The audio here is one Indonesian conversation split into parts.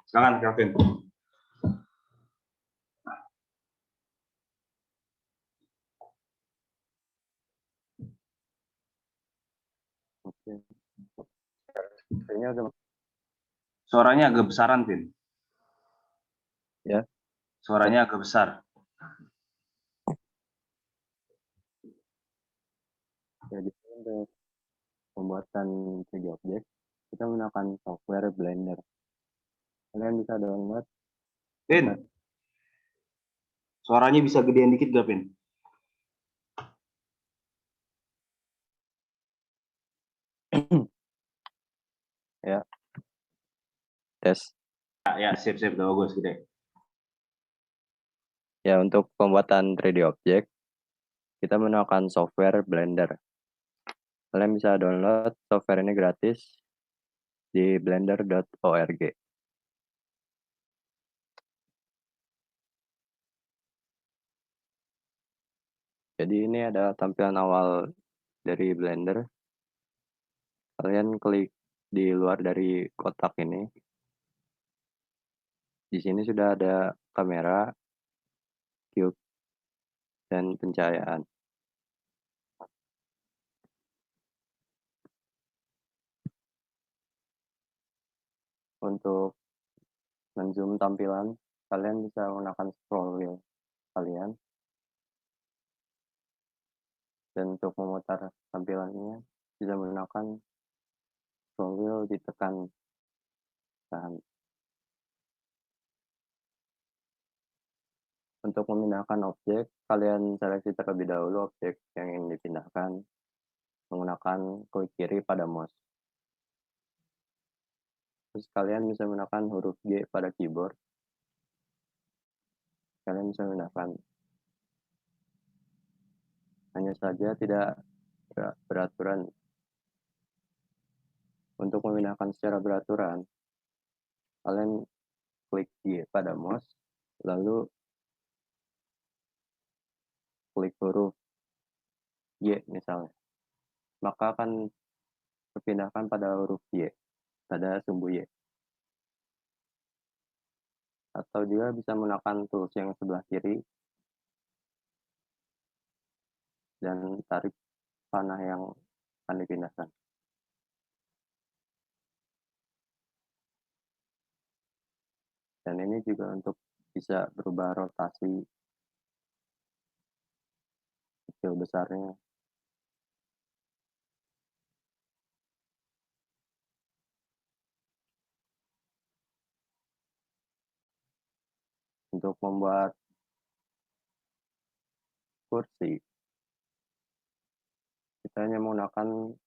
Silakan Kelvin. Oke. Kayaknya agak Suaranya agak besaran, Vin. ya. Suaranya agak besar. Jadi untuk pembuatan 3D objek, kita menggunakan software Blender. Kalian bisa download. Vin, suaranya bisa gedean dikit gak, Vin? Ya, tes. Ya, sip, udah bagus, gede. Ya, untuk pembuatan 3D objek, kita menggunakan software Blender. Kalian bisa download software ini gratis di blender.org. Jadi ini ada tampilan awal dari Blender. Kalian klik di luar dari kotak ini. Di sini sudah ada kamera, cube, dan pencahayaan. Untuk men-zoom tampilan, kalian bisa menggunakan scroll wheel kalian. Dan untuk memutar tampilannya, bisa menggunakan scroll wheel ditekan tahan. Untuk memindahkan objek, kalian seleksi terlebih dahulu objek yang ingin dipindahkan menggunakan klik kiri pada mouse. Terus kalian bisa menggunakan huruf G pada keyboard. Kalian bisa menggunakan. Hanya saja tidak beraturan. Untuk memindahkan secara beraturan, kalian klik G pada mouse, lalu klik huruf Y misalnya. Maka akan terpindahkan pada huruf Y, pada sumbu Y. Atau juga bisa menggunakan tools yang sebelah kiri dan tarik panah yang akan dipindahkan. Dan ini juga untuk bisa berubah rotasi kecil besarnya. Untuk membuat kursi, kita hanya menggunakan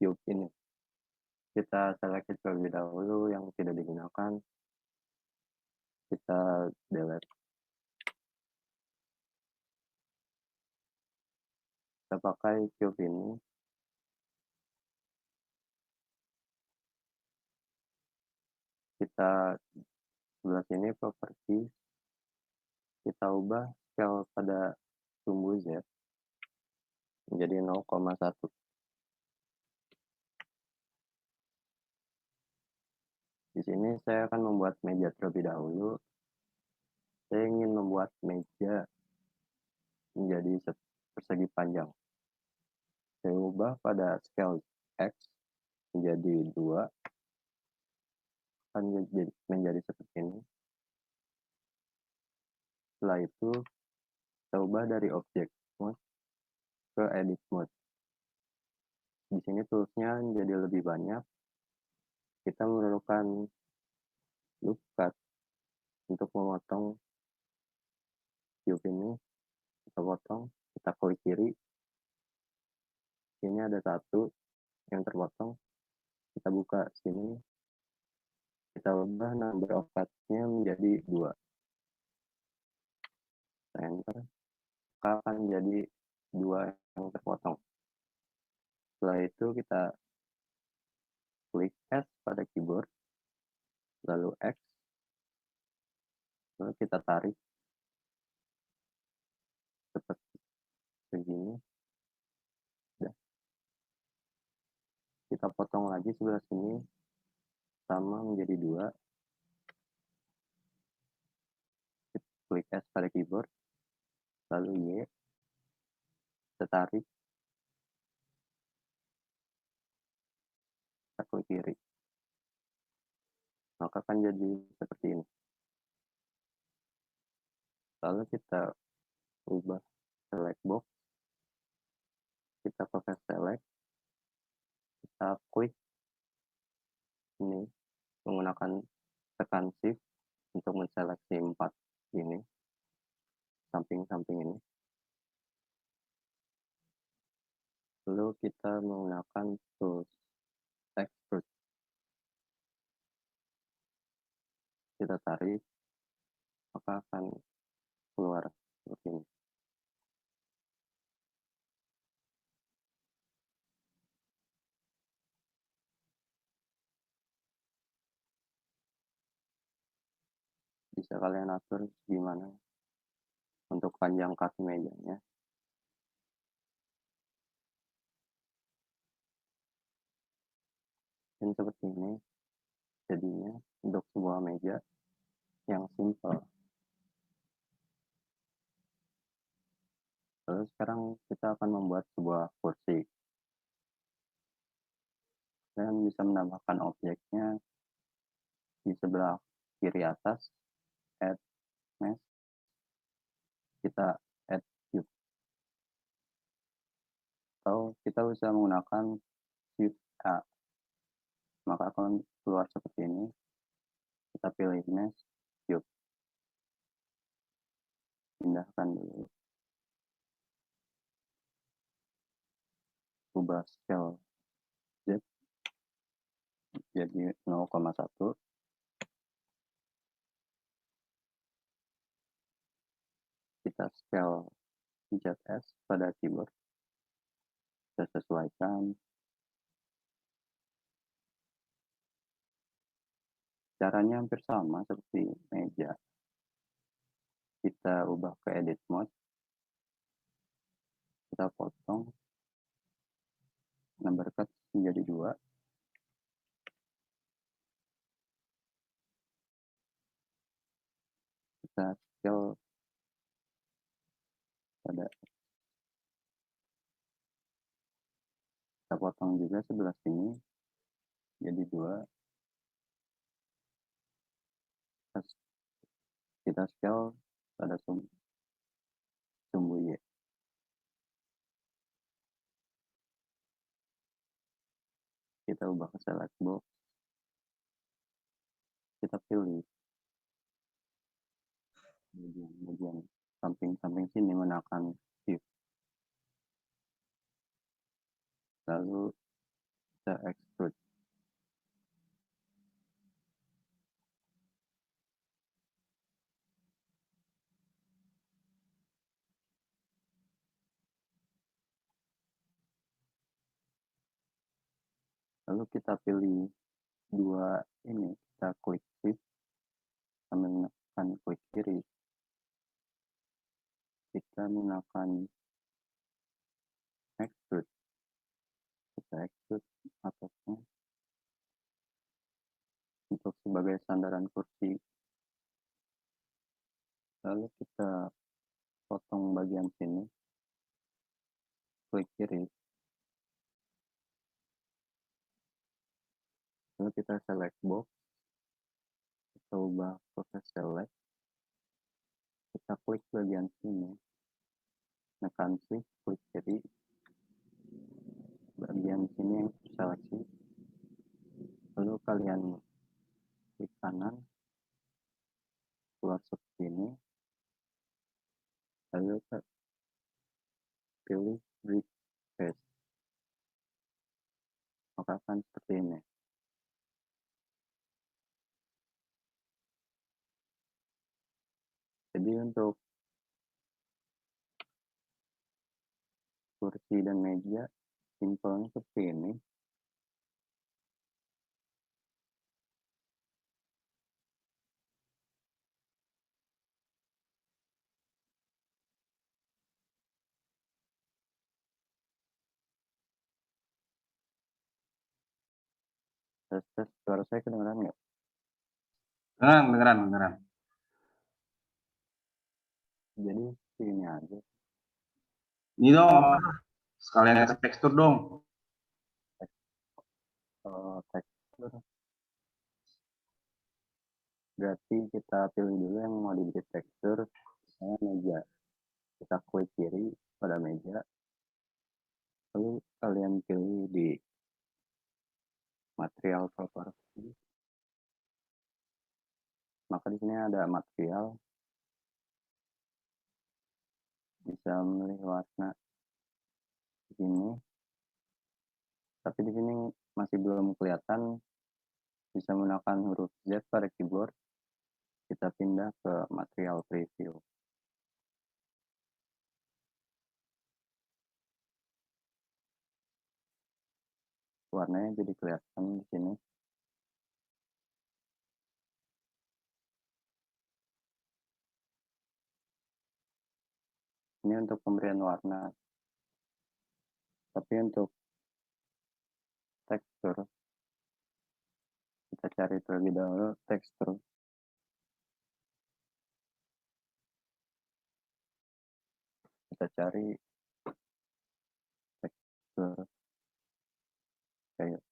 cube ini. Kita seleksi terlebih dahulu yang tidak digunakan. Kita delete. Kita pakai cube ini. Kita sebelah sini properti. Kita ubah scale pada sumbu Z menjadi 0,1. Di sini saya akan membuat meja terlebih dahulu. Saya ingin membuat meja menjadi persegi panjang. Saya ubah pada scale X menjadi 2. Akan menjadi seperti ini. Setelah itu, kita ubah dari object mode ke edit mode. Di sini toolsnya jadi lebih banyak. Kita memerlukan loop cut untuk memotong cube ini. Kita potong, kita klik kiri. Ini ada satu yang terpotong. Kita buka sini. Kita ubah number of cut-nya menjadi 2. Kita enter. Maka akan jadi 2 yang terpotong. Setelah itu kita klik S pada keyboard, lalu X, lalu kita tarik seperti begini. Udah. Kita potong lagi sebelah sini, sama menjadi 2. klik S pada keyboard, lalu Y, kita tarik, kita klik kiri. Maka akan jadi seperti ini. Lalu kita ubah select box, kita pakai select, kita klik ini menggunakan tekan shift untuk menseleksi 4 ini, samping-samping ini. Lalu kita menggunakan tools extrude. Kita tarik, maka akan keluar seperti ini. Bisa kalian atur gimana untuk panjang kaki mejanya. Dan seperti ini jadinya untuk sebuah meja yang simple. Lalu sekarang kita akan membuat sebuah kursi. Dan bisa menambahkan objeknya di sebelah kiri atas, add mesh, kita add cube. Atau kita bisa menggunakan shift A. Maka akan keluar seperti ini. Kita pilih mesh, cube. Pindahkan dulu. Ubah scale Z jadi 0,1. Kita scale ZS pada keyboard. Kita sesuaikan. Caranya hampir sama seperti meja. Kita ubah ke edit mode. Kita potong. Number cut menjadi 2. Kita scale pada, kita potong juga sebelah sini jadi 2. Kita scale pada sumbu Y. Kita ubah ke select box. Kita pilih bagian samping-samping sini menekan shift. Lalu kita extrude. Lalu kita pilih 2 ini, kita klik shift sambil menekan klik kiri. Kita menekan extrude. Kita extrude atasnya untuk sebagai sandaran kursi. Lalu kita potong bagian sini, klik kiri. Lalu kita select box, kita ubah proses select, kita klik bagian sini, tekan shift, klik kiri, bagian sini yang seleksi, lalu kalian klik kanan, keluar seperti ini, lalu kita pilih brick face, maka akan seperti ini. Jadi untuk kursi dan meja simpelnya seperti ini. Tes suara saya kedengeran nggak? Beneran. Jadi ini aja. Ini dong, sekalian kasih tekstur dong. Tekstur berarti kita pilih dulu yang mau diberi tekstur. Misalnya meja, kita klik kiri pada meja, lalu kalian pilih di material property, maka di sini ada material, bisa memilih warna di sini, tapi di sini masih belum kelihatan, bisa menggunakan huruf Z pada keyboard. Kita pindah ke material preview. Warnanya jadi kelihatan di sini. Ini untuk pemberian warna. Tapi untuk tekstur, kita cari terlebih dahulu tekstur. Kita cari tekstur kayak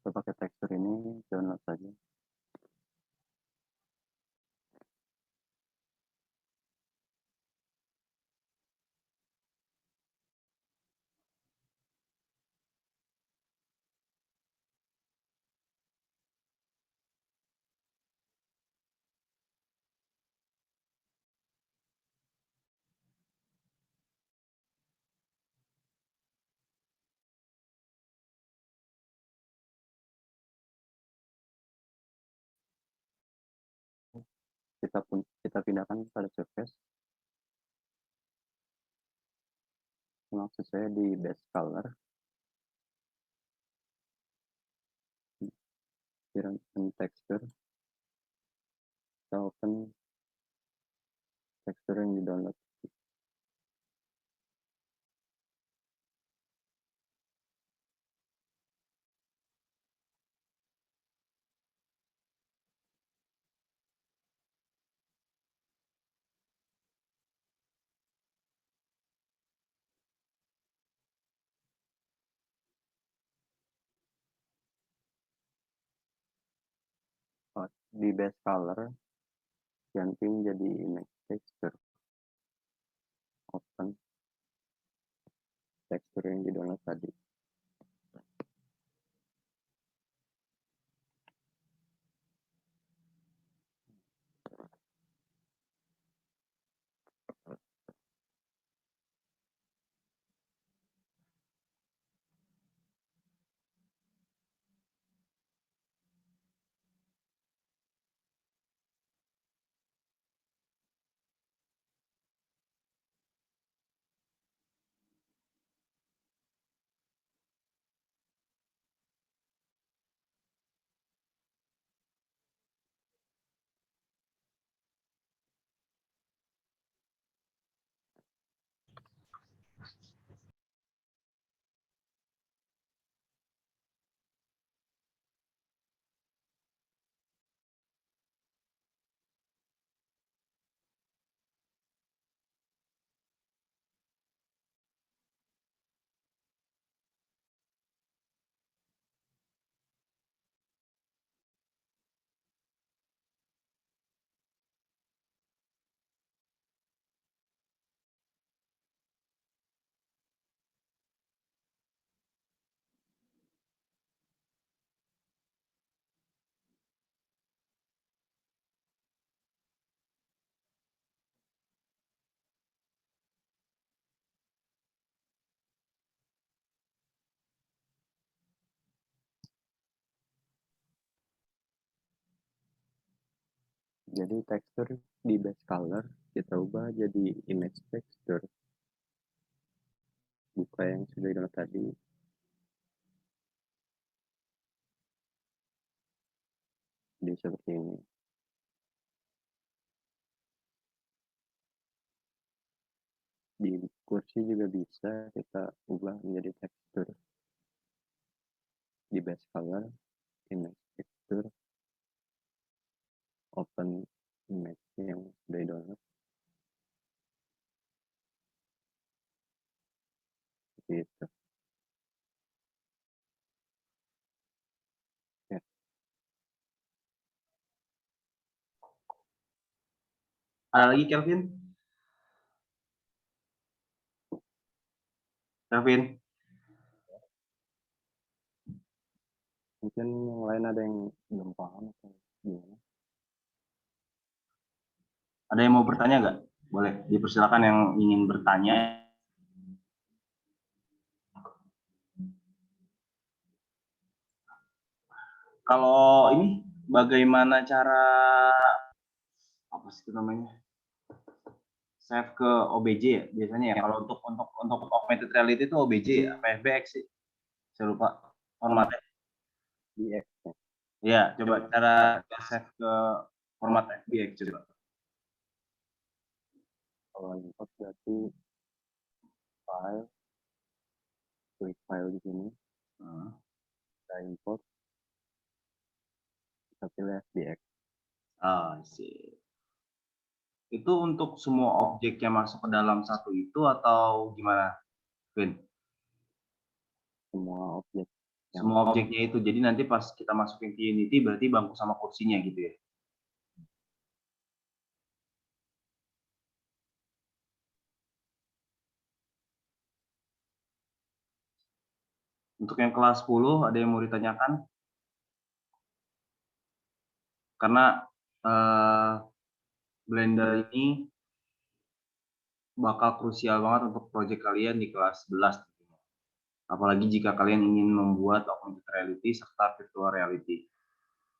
kita pakai tekstur ini, download saja. Kita pindahkan pada surface. Maksud saya di base color. Open texture. Kita open tekstur yang di download. Di base color ganti menjadi image texture. Open tekstur yang di download tadi. Jadi tekstur di base color kita ubah jadi image texture. Buka yang sudah download tadi. Jadi seperti ini. Di kursi juga bisa kita ubah menjadi tekstur. Di base color, image texture, open image yang sudah download. Gitu. Ya. Ada lagi Kelvin? Kelvin? Mungkin yang lain ada yang belum paham atau gimana? Ada yang mau bertanya nggak? Boleh, dipersilakan yang ingin bertanya. Kalau ini bagaimana cara apa sih itu namanya? Save ke OBJ ya biasanya ya. Kalau untuk augmented reality itu OBJ ya, apa FBX sih? Saya lupa formatnya. DX. Ya, coba cara save ke format FBX coba. Kalau import berarti file, klik file di sini, kita import, kita pilih FBX. Sih. Itu untuk semua objek yang masuk ke dalam satu itu atau gimana, Vin? Semua objek. Semua objeknya itu. Jadi nanti pas kita masukin ke Unity berarti bangku sama kursinya gitu ya. Untuk yang kelas 10 ada yang mau ditanyakan? Karena Blender ini bakal krusial banget untuk proyek kalian di kelas 11. Apalagi jika kalian ingin membuat augmented reality serta virtual reality.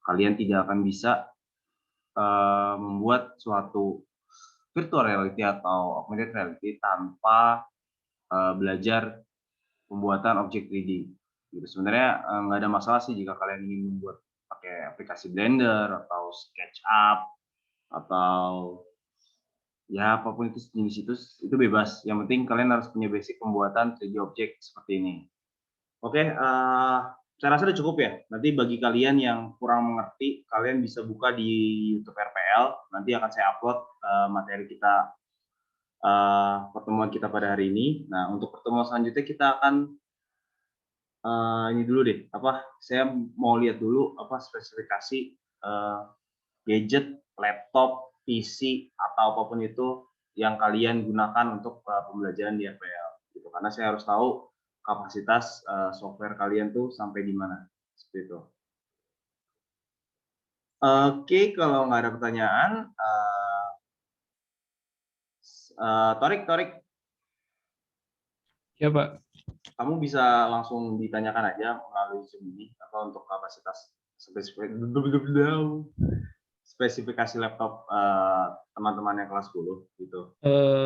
Kalian tidak akan bisa membuat suatu virtual reality atau augmented reality tanpa belajar pembuatan objek 3D. Gitu. Sebenarnya nggak ada masalah sih jika kalian ingin membuat pakai aplikasi Blender atau SketchUp atau ya apapun itu jenis itu bebas. Yang penting kalian harus punya basic pembuatan 3D objek seperti ini. Oke, saya rasa udah cukup ya. Nanti bagi kalian yang kurang mengerti, kalian bisa buka di YouTube RPL. Nanti akan saya upload materi kita pertemuan kita pada hari ini. Nah, untuk pertemuan selanjutnya kita akan ini dulu deh. Saya mau lihat dulu spesifikasi gadget, laptop, PC atau apapun itu yang kalian gunakan untuk pembelajaran di RPL. Gitu. Karena saya harus tahu kapasitas software kalian tuh sampai di mana. Seperti itu. Oke, kalau nggak ada pertanyaan, Torik, Ya, Pak. kamu bisa langsung ditanyakan aja melalui Zoom ini untuk kapasitas spesifikasi laptop teman-teman yang kelas 10 gitu.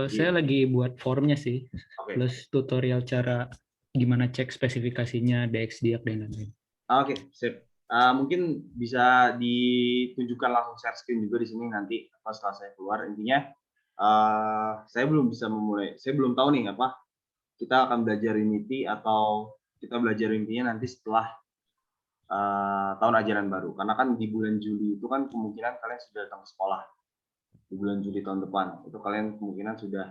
Saya lagi buat formnya sih, plus tutorial cara gimana cek spesifikasinya, DXDiag dan lain-lain. Oke, sip. Mungkin bisa ditunjukkan langsung share screen juga di sini nanti setelah saya keluar. Intinya saya belum bisa memulai, saya belum tahu nih kita akan belajar Unity atau kita belajar Unity-nya nanti setelah tahun ajaran baru. Karena kan di bulan Juli itu kan kemungkinan kalian sudah datang ke sekolah. Di bulan Juli tahun depan itu kalian kemungkinan sudah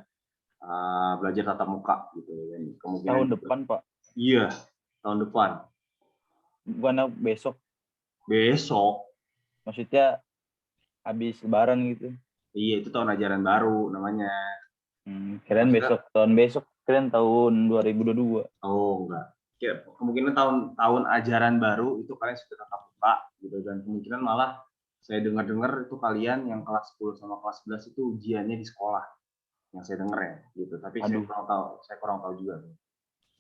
belajar tatap muka gitu. Dan kemungkinan tahun depan, Pak. Iya, tahun depan. Bukan besok. Besok. Maksudnya habis lebaran gitu. Iya, itu tahun ajaran baru namanya. Keren besok, tahun besok. Keren tahun 2022. Oh, enggak. Kemungkinan tahun ajaran baru itu kalian sudah tatap muka gitu, dan kemungkinan malah saya dengar-dengar itu kalian yang kelas 10 sama kelas 11 itu ujiannya di sekolah. Yang saya dengar ya, gitu. Tapi saya kurang tahu juga.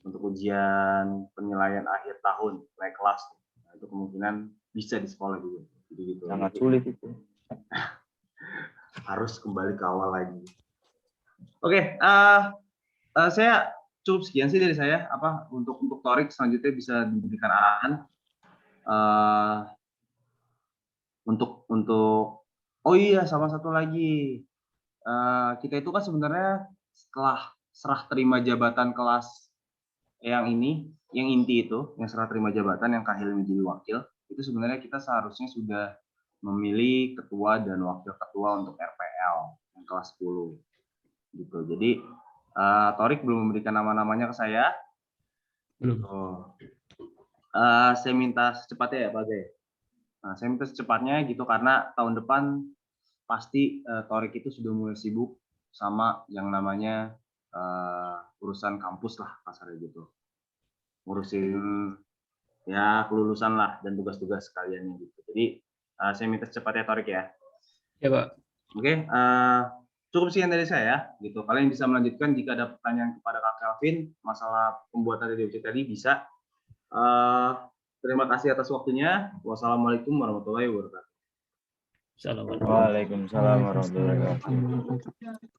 Untuk ujian penilaian akhir tahun, naik kelas, nah, itu kemungkinan bisa di sekolah juga. Jadi gitu. Sangat sulit itu. harus kembali ke awal lagi. Oke, saya cukup sekian sih dari saya. Untuk Torik selanjutnya bisa diberikan arahan. Untuk oh iya, sama satu lagi, kita itu kan sebenarnya setelah serah terima jabatan kelas yang ini, yang inti itu, yang serah terima jabatan yang Kak Hilmi menjadi wakil, itu sebenarnya kita seharusnya sudah memilih ketua dan wakil ketua untuk RPL yang kelas 10 gitu. Jadi Torik belum memberikan nama-namanya ke saya. Belum. Saya minta secepatnya ya Pak Zai. Saya minta secepatnya gitu karena tahun depan pasti Torik itu sudah mulai sibuk sama yang namanya urusan kampus lah kasarnya gitu. Ngurusin ya kelulusan lah dan tugas-tugas kalian gitu. Jadi saya minta secepatnya Torik ya. Ya Pak. Oke, cukup sekian dari saya gitu. Kalian bisa melanjutkan jika ada pertanyaan kepada Kak Kelvin masalah pembuatan dari objek tadi bisa. Terima kasih atas waktunya. Wassalamualaikum warahmatullahi wabarakatuh. Assalamualaikum. Waalaikumsalam warahmatullahi wabarakatuh.